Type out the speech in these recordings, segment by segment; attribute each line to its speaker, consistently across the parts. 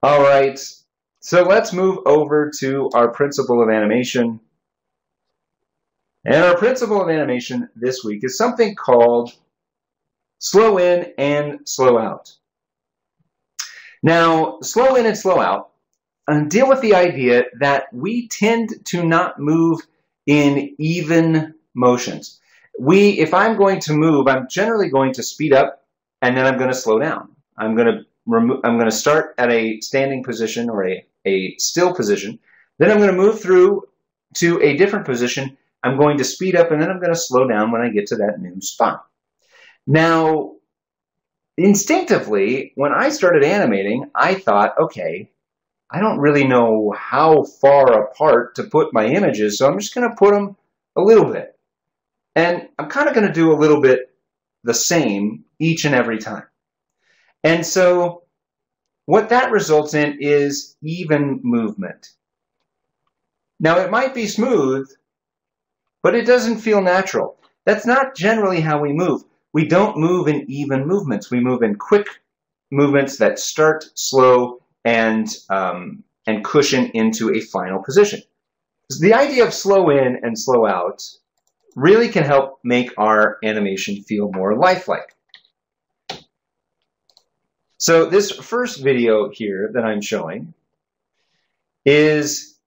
Speaker 1: All right, so let's move over to our principle of animation. And our principle of animation this week is something called slow in and slow out. Now, slow in and slow out deal with the idea that we tend to not move in even motions. If I'm going to move, I'm generally going to speed up and then I'm going to slow down. I'm going to start at a standing position or a still position. Then I'm going to move through to a different position. I'm going to speed up and then I'm going to slow down when I get to that new spot. Now, instinctively, when I started animating, I thought, okay, I don't really know how far apart to put my images, so I'm just going to put them a little bit. And I'm kind of going to do a little bit the same each and every time. And so what that results in is even movement. Now, it might be smooth, but it doesn't feel natural. That's not generally how we move. We don't move in even movements. We move in quick movements that start slow and cushion into a final position. So the idea of slow in and slow out really can help make our animation feel more lifelike. So this first video here that I'm showing is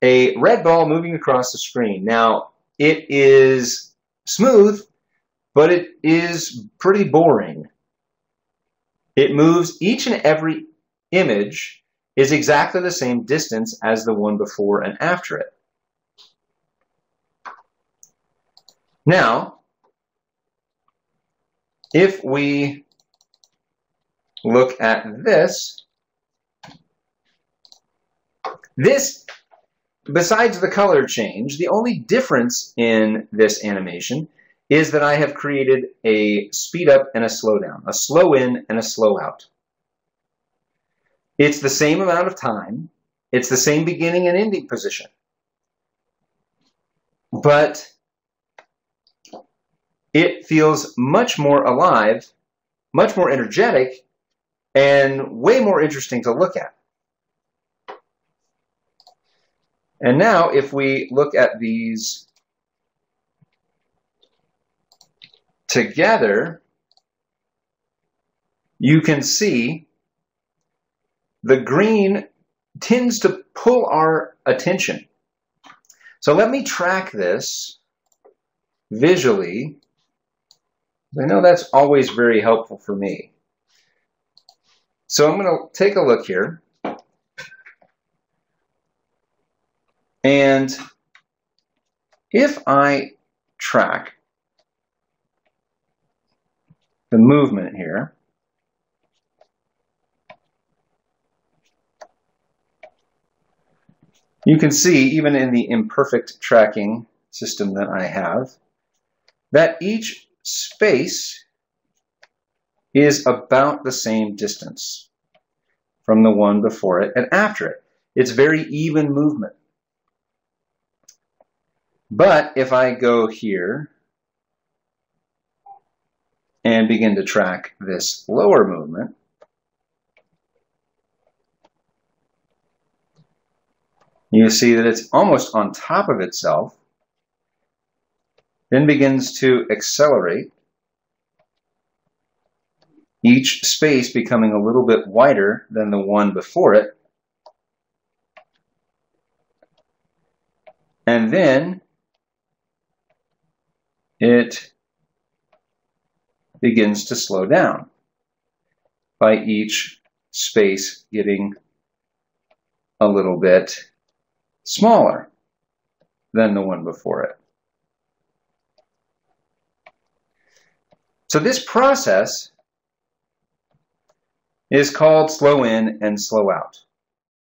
Speaker 1: a red ball moving across the screen. Now, it is smooth, but it is pretty boring. It moves each and every image is exactly the same distance as the one before and after it. Now, if we look at this, besides the color change, the only difference in this animation is that I have created a speed up and a slow down, a slow in and a slow out. It's the same amount of time. It's the same beginning and ending position. But it feels much more alive, much more energetic, and way more interesting to look at. And now if we look at these together, you can see the green tends to pull our attention. So let me track this visually. I know that's always very helpful for me. So I'm going to take a look here. And if I track the movement here, you can see, even in the imperfect tracking system that I have, that each space is about the same distance from the one before it and after it. It's very even movement. But if I go here and begin to track this lower movement, you see that it's almost on top of itself, then begins to accelerate, each space becoming a little bit wider than the one before it. And then it begins to slow down by each space getting a little bit smaller than the one before it. So this process is called slow in and slow out.